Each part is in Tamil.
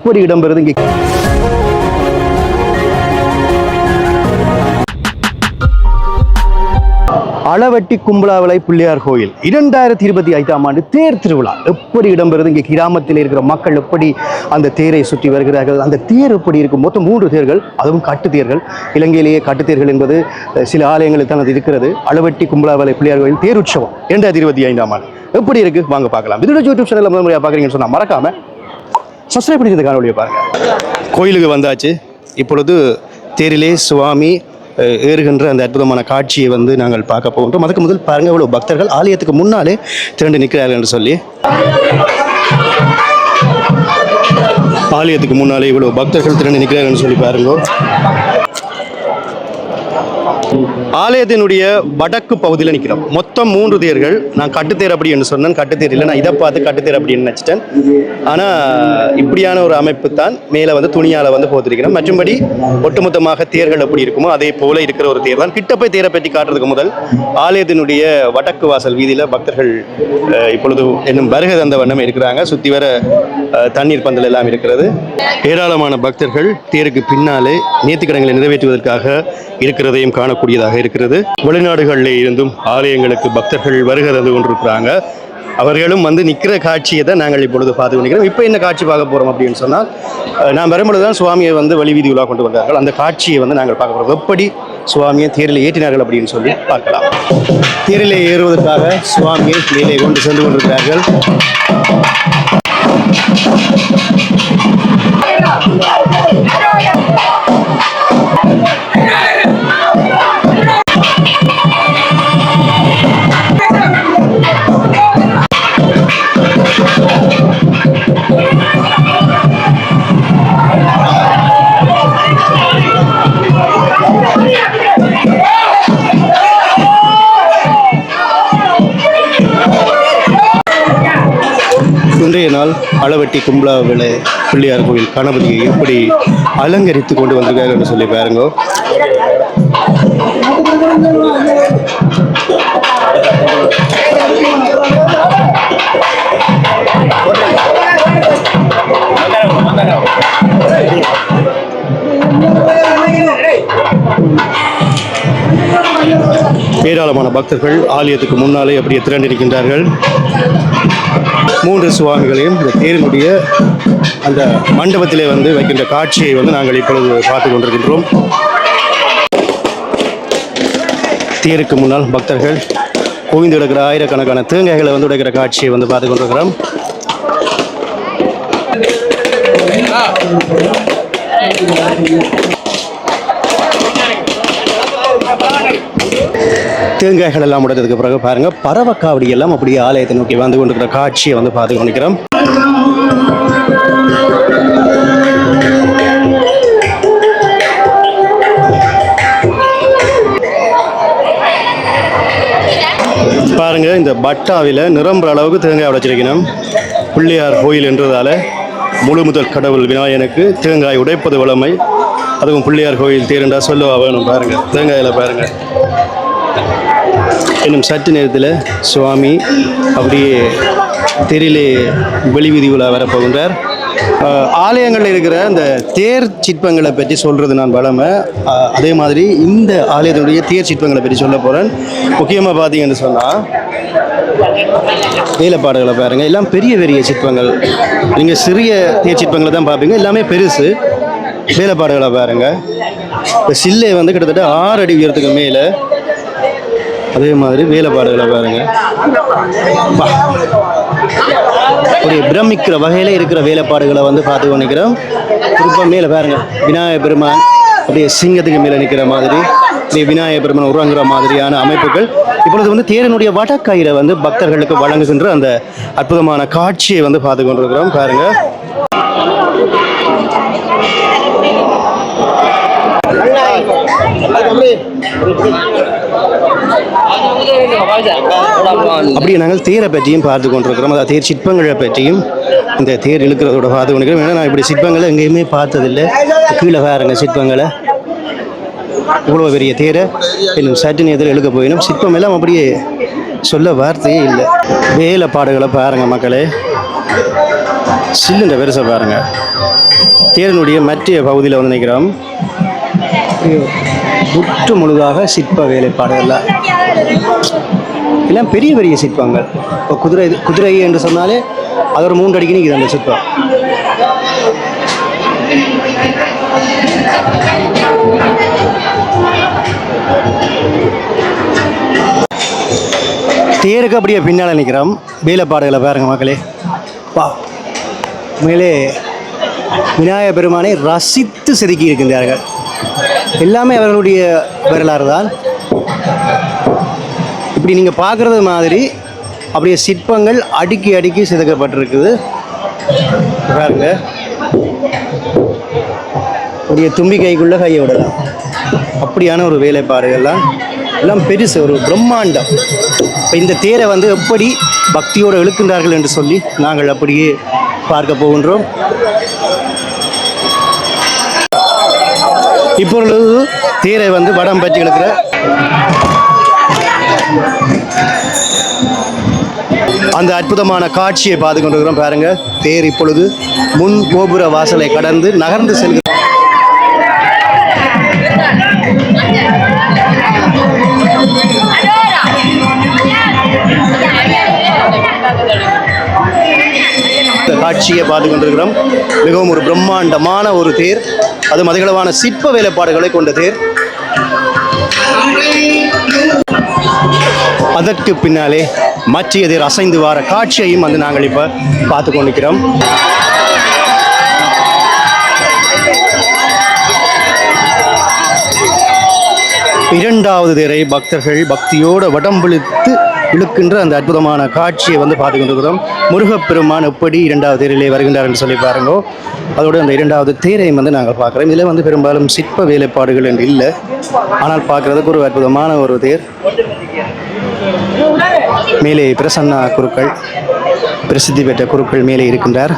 எப்படி இடம்பெறுது இங்கே. அளவட்டி கும்பலாவளை பிள்ளையார் கோயில் 2025ஆம் ஆண்டு தேர் திருவிழா எப்படி இடம்பெறுது இங்கே. கிராமத்தில் இருக்கிற மக்கள் எப்படி அந்த தேரை சுற்றி வருகிறார்கள், அந்த தேர் எப்படி இருக்கும். மொத்தம் 3 தேர்கள், அதுவும் கட்டுத்தேர்கள். இலங்கையிலேயே கட்டுத்தேர்கள் என்பது சில ஆலயங்களில் தான் அது இருக்கிறது. அளவட்டி கும்பலாவளை பிள்ளையார் கோயில் தேர் உற்சவம் 2025ஆம் ஆண்டு எப்படி இருக்கு வாங்க பார்க்கலாம். இதோட யூடியூப் சேனல் முதல் முறையாக பார்க்குறீங்கன்னு சொன்னால் மறக்காம சப்ஸ்கிரைப் பண்ணி இந்த காணொலியை பாருங்க. கோயிலுக்கு வந்தாச்சு. இப்பொழுது தேரிலே சுவாமி ஏறுகின்ற அந்த அற்புதமான காட்சியை வந்து நாங்கள் பார்க்க போகின்றோம். அதுக்கு முதல் பாருங்க இவ்வளோ பக்தர்கள் ஆலயத்துக்கு முன்னாலே திரண்டு நிற்கிறார்கள் என்று சொல்லி. ஆலயத்துக்கு முன்னாலே இவ்வளோ பக்தர்கள் திரண்டு நிற்கிறார்கள் சொல்லி பாருங்க. ஆலயத்தினுடைய வடக்கு பகுதியில் நிற்கிறோம். மொத்தம் 3 தேர்கள். நான் கட்டுத்தேர் அப்படி என்று சொன்னேன், கட்டுத்தேர் இல்லை, நான் இதை பார்த்து கட்டுத்தேர் அப்படின்னு நினச்சிட்டேன். ஆனால் இப்படியான ஒரு அமைப்பு தான் மேலே வந்து துணியால் வந்து போத்திருக்கிறோம். மற்றும்படி ஒட்டுமொத்தமாக தேர்கள் எப்படி இருக்குமோ அதே போல இருக்கிற ஒரு தேர் தான். கிட்ட போய் தேரை பற்றி காட்டுறதுக்கு முதல் ஆலயத்தினுடைய வடக்கு வாசல் வீதியில் பக்தர்கள் இப்பொழுது இன்னும் வருகை தந்த வண்ணம் இருக்கிறாங்க. சுற்றி வர தண்ணீர் பந்தல் எல்லாம் இருக்கிறது. ஏராளமான பக்தர்கள் தேருக்கு பின்னாலே நேர்த்திக்கடன்களை நிறைவேற்றுவதற்காக இருக்கிறதையும் காணக்கூடியதாக இருக்கிறது. வெளிநாடுகளில் இருந்தும் ஆலயங்களுக்கு பக்தர்கள் வருகை தந்து கொண்டிருக்கிறாங்க. அவர்களும் வந்து நிற்கிற காட்சியை தான் நாங்கள் இப்பொழுது பார்த்து கொண்டிருக்கிறோம். இப்போ என்ன காட்சி பார்க்க போகிறோம் அப்படின்னு சொன்னால், நான் வரும்பொழுது தான் சுவாமியை வந்து வழி வீதி உலா கொண்டு வந்தார்கள். அந்த காட்சியை வந்து நாங்கள் பார்க்க போகிறோம். எப்படி சுவாமியை தேரில் ஏற்றினார்கள் அப்படின்னு சொல்லி பார்க்கலாம். தேரில் ஏறுவதற்காக சுவாமியை மேலே கொண்டு சென்று கொண்டிருக்கிறார்கள். இன்றைய நாள் அளவட்டி கும்பலாவளை பிள்ளையார் கோயில் கணபதியை எப்படி அலங்கரித்து கொண்டு வந்திருக்காங்க என்று சொல்லி பாருங்க. ஏராளமான பக்தர்கள் ஆலயத்துக்கு முன்னாலே அப்படியே திரண்டிருக்கின்றார்கள். 3 சுவாமிகளையும் இந்த தேரினுடைய அந்த மண்டபத்திலே வந்து வைக்கின்ற காட்சியை வந்து நாங்கள் இப்பொழுது பார்த்து கொண்டிருக்கின்றோம். தேருக்கு முன்னால் பக்தர்கள் குவிந்து கிடக்கிற ஆயிரக்கணக்கான தேங்காய்களை வந்து உடைக்கிற காட்சியை வந்து பார்த்து கொண்டிருக்கிறோம். தேங்காய்கள் எல்லாம் உடைத்ததுக்கு பிறகு பாருங்க பறவைக்காவடி எல்லாம் அப்படியே ஆலயத்தை நோக்கி வந்து கொண்டிருக்கிற காட்சியை வந்து பார்த்து கொண்டிருக்கிறோம். பாருங்க இந்த பட்டாவில் நிரம்புற அளவுக்கு தேங்காய் உடைச்சிருக்கணும். பிள்ளையார் கோயில் என்றதால முழு முதல் கடவுள் விநாயகனுக்கு தேங்காய் உடைப்பது வளமை. அதுவும் பிள்ளையார் கோயில் தேர்ண்டா சொல்லவா வேணும். பாருங்க தேங்காயில் பாருங்க. இன்னும் சற்று நேரத்தில் சுவாமி அப்படியே தெருவிலே வெளி வீதி உலா வரப்போகின்றார். ஆலயங்களில் இருக்கிற இந்த தேர் சிற்பங்களை பற்றி சொல்கிறது நான் வளமை. அதே மாதிரி இந்த ஆலயத்தினுடைய தேர் சிற்பங்களை பற்றி சொல்ல போகிறேன். முக்கியமாக பார்த்தீங்கன்னு சொன்னால் வேலைப்பாடுகளை பாருங்கள். எல்லாம் பெரிய பெரிய சிற்பங்கள். நீங்கள் சிறிய தேர் சிற்பங்களை தான் பார்ப்பீங்க, எல்லாமே பெருசு. வேலைப்பாடுகளை பாருங்கள். இப்போ சில்லை வந்து கிட்டத்தட்ட 6 அடி உயரத்துக்கு மேலே. அதே மாதிரி வேலைப்பாடுகளை பாருங்க. ஒரு பிரமிக்கிற வகையில் இருக்கிற வேலைப்பாடுகளை வந்து பார்த்து கொண்டிருக்கிறோம். குறிப்பாக மேலே பாருங்க விநாயகர் பெருமான் அப்படியே சிங்கத்துக்கு மேலே நிற்கிற மாதிரி, அப்படியே விநாயகர் பெருமான் உறங்குற மாதிரியான அமைப்புகள். இப்பொழுது வந்து தேரனுடைய வடக்கயிறை வந்து பக்தர்களுக்கு வழங்குகின்ற அந்த அற்புதமான காட்சியை வந்து பார்த்து கொண்டிருக்கிறோம். பாருங்க அப்படியே நாங்கள் தேரை பற்றியும் பார்த்து கொண்டிருக்கிறோம். அதாவது தேர் சிற்பங்களை பற்றியும் இந்த தேர் இழுக்கிறதோட பார்த்து கொண்டிருக்கிறோம். ஏன்னா நான் இப்படி சிற்பங்களை எங்கேயுமே பார்த்ததில்லை. கீழே பாருங்க சிற்பங்களை, இவ்வளோ பெரிய தேரை இன்னும் சற்று நேரத்தில் இழுக்க போயிடும். சிற்பம் எல்லாம் அப்படியே சொல்ல வார்த்தையே இல்லை. வேலைப்பாடுகளை பாருங்க மக்களே. சில்லுன்ற பெருசை பாருங்க. தேரினுடைய மற்ற பகுதியில் வந்து நிற்கிறோம். முற்று முழுதாக சிற்ப வேலைப்பாடுகள் எல்லாம் பெரிய பெரிய சிற்பங்கள். இப்போ குதிரை என்று சொன்னாலே அது ஒரு 3 அடிக்கு நிற்குது அந்த சிற்பம். தேருக்கு அப்படியே பின்னால் நிற்கிறோம். வேலைப்பாடுகளை பாருங்க மக்களே. வா, மேலே விநாயகர் பெருமானை ரசித்து செதுக்கி இருக்கின்றார்கள். எல்லாமே அவர்களுடைய வரலாறு தான். இப்படி நீங்கள் பார்க்குறது மாதிரி அப்படியே சிற்பங்கள் அடுக்கி அடுக்கி செதுக்கப்பட்டிருக்குது பாருங்க. அப்படியே தும்பி கைக்குள்ளே கையை விடலாம். அப்படியான ஒரு வேலைப்பாடுகள்லாம் எல்லாம் பெருசு, ஒரு பிரம்மாண்டம். இப்போ இந்த தேரை வந்து எப்படி பக்தியோடு இழுக்கின்றார்கள் என்று சொல்லி நாங்கள் அப்படியே பார்க்க போகின்றோம். இப்பொழுது தேரை வந்து வடம் பற்றி இழுக்கிற அந்த அற்புதமான காட்சியை பார்த்து கொண்டிருக்கிறோம் பாருங்க. தேர் இப்பொழுது முன் கோபுர வாசலை கடந்து நகர்ந்து செல்கிறது. காட்சியை பார்த்து கொண்டிருக்கிறோம். மிகவும் ஒரு பிரம்மாண்டமான ஒரு தேர், அது மதிகளவான சிற்ப வேலைப்பாடுகளை கொண்ட தேர். அதற்கு பின்னாலே மற்ற தேர் அசைந்து வார காட்சியையும் வந்து நாங்கள் இப்போ பார்த்து கொண்டிருக்கிறோம். இரண்டாவது தேரை பக்தர்கள் பக்தியோடு வடம்பிழுத்து இழுக்கின்ற அந்த அற்புதமான காட்சியை வந்து பார்த்து கொண்டிருக்கிறோம். முருகப்பெருமான் எப்படி இரண்டாவது தேரிலே வருகின்றார் என்று சொல்லி பாருங்க. அதோடு அந்த இரண்டாவது தேரையும் வந்து நாங்கள் பார்க்குறோம். இதில் வந்து பெரும்பாலும் சிற்ப வேலைப்பாடுகள் என்று இல்லை, ஆனால் பார்க்குறதுக்கு ஒரு அற்புதமான ஒரு தேர். மேலே பிரசன்னா குருக்கள், பிரசித்தி பெற்ற குருக்கள் மேலே இருக்கின்றார்.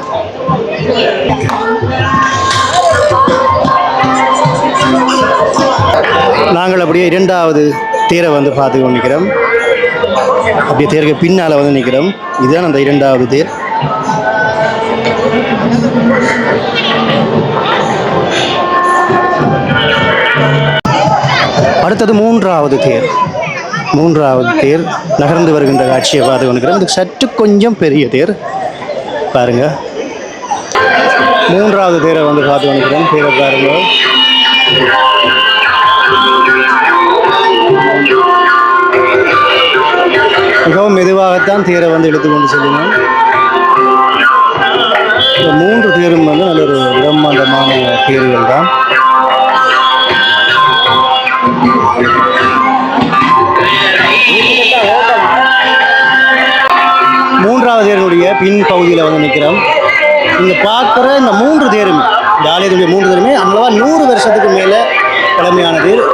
நாங்கள் அப்படியே இரண்டாவது தேரை வந்து பார்த்து கொண்டு நிற்கிறோம். அப்படியே தேருக்கு பின்னால் வந்து நிற்கிறோம். இதுதான் அந்த இரண்டாவது தேர். அடுத்தது மூன்றாவது தேர். மூன்றாவது தேர் நகர்ந்து வருகின்ற காட்சியை பார்த்து கொண்டிருக்கிறோம். இது சற்று கொஞ்சம் பெரிய தேர் பாருங்க. மூன்றாவது தேரை வந்து பார்த்து கொண்டிருக்கிறோம். தேரை பாருங்க. மிகவும் மெதுவாகத்தான் தேரை வந்து இழுத்து கொண்டு செல்லுங்கள். இந்த 3 தேரும் வந்து நல்ல ஒரு பிரம்மாண்டமான தேர்கள் தான். மூன்றாவது தேருடைய பின் பகுதியில் வந்து நிற்கிறோம். இங்கே பார்க்குற இந்த 3 தேருமே, இந்த ஆலயத்துடைய 3 தேருமே அங்களவா 100 வருஷத்துக்கு மேலே பழமையான தேர்.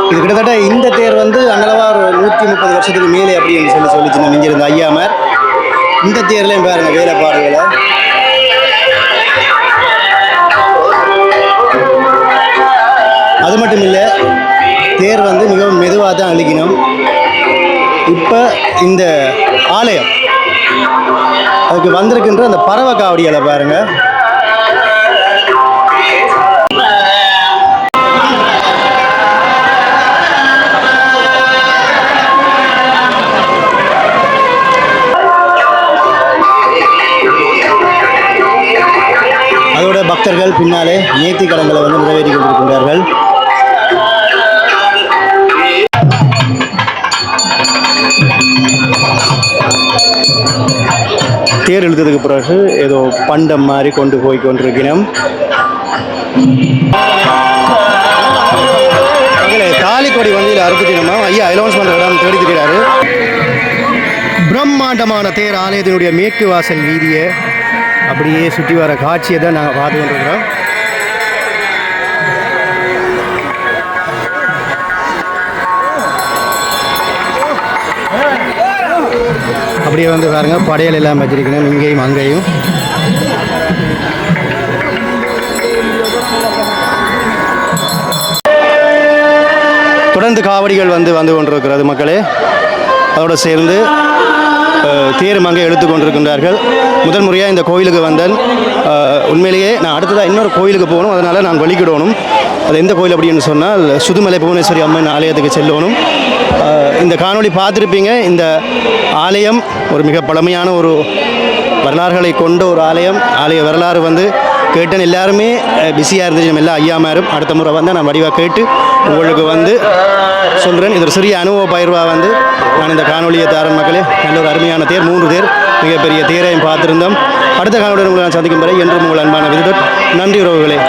இது கிட்டத்தட்ட இந்த தேர் வந்து அங்களவா ஒரு 130 வருஷத்துக்கு மேலே அப்படின்னு சொல்லிச்சு நெஞ்சிருந்த ஐயாமர். இந்த தேர்லையும் பாருங்க வேலைப்பாடுகளை. அது மட்டும் இல்லை, தேர் வந்து மிகவும் மெதுவாக தான் அழிக்கணும். இப்போ இந்த ஆலயம் அதுக்கு வந்திருக்கின்ற அந்த பறவை காவடிகளை பாருங்க. அதோட பக்தர்கள் பின்னாலே நேர்த்தி கடன்களை வந்து நிறைவேற்றி கொண்டிருக்கின்றார்கள். தேர் இழுத்ததுக்கு பிறகு ஏதோ பண்டம் மாதிரி கொண்டு போய் கொண்டிருக்கிறோம். தாலி கொடி வந்து இதில் அறுத்துட்டோமா ஐயா அலௌன்ஸ்மெண்ட் இடம் தேடி திரிகிறாரு. பிரம்மாண்டமான தேர் ஆலயத்தினுடைய மேற்கு வாசல் வீதியை அப்படியே சுற்றி வர காட்சியை தான் நாங்கள் பார்த்து கொண்டிருக்கிறோம். அப்படியே வந்து பாருங்க, படையல் எல்லாம் வச்சிருக்கணும் இங்கேயும் அங்கேயும். தொடர்ந்து காவடிகள் வந்து கொண்டிருக்கிறது மக்களே. அதோடு சேர்ந்து தேரும் அங்கே எழுத்து கொண்டிருக்கின்றார்கள். முதல் முறையாக இந்த கோயிலுக்கு வந்தேன். உண்மையிலேயே நான் அடுத்ததாக இன்னொரு கோயிலுக்கு போகணும், அதனால் நான் வழிகிடணும். அது எந்த கோயில் அப்படின்னு சொன்னால் சுதுமலை புவனேஸ்வரி அம்மன் ஆலயத்துக்கு செல்லணும். இந்த காணொளி பார்த்துருப்பீங்க. இந்த ஆலயம் ஒரு மிக பழமையான ஒரு வரலாறுகளை கொண்ட ஒரு ஆலய வரலாறு வந்து கேட்டேன். எல்லாருமே பிஸியாக இருந்துச்சு. நம்ம எல்லா ஐயாமாரும் அடுத்த முறை வந்து நான் வடிவாக கேட்டு உங்களுக்கு வந்து சொல்கிறேன். இது ஒரு சிறிய அனுபவ பயிர்வாக வந்து நான் இந்த காணொலியை தாரன் மக்களே. நல்ல ஒரு அருமையான தேர், 3 தேர், மிகப்பெரிய தேரையும் பார்த்துருந்தோம். அடுத்த காணொலியை உங்களை நான் சந்திக்கும் வரை என்றும் உங்கள் அன்பான விருது. நன்றி உறவுகளே.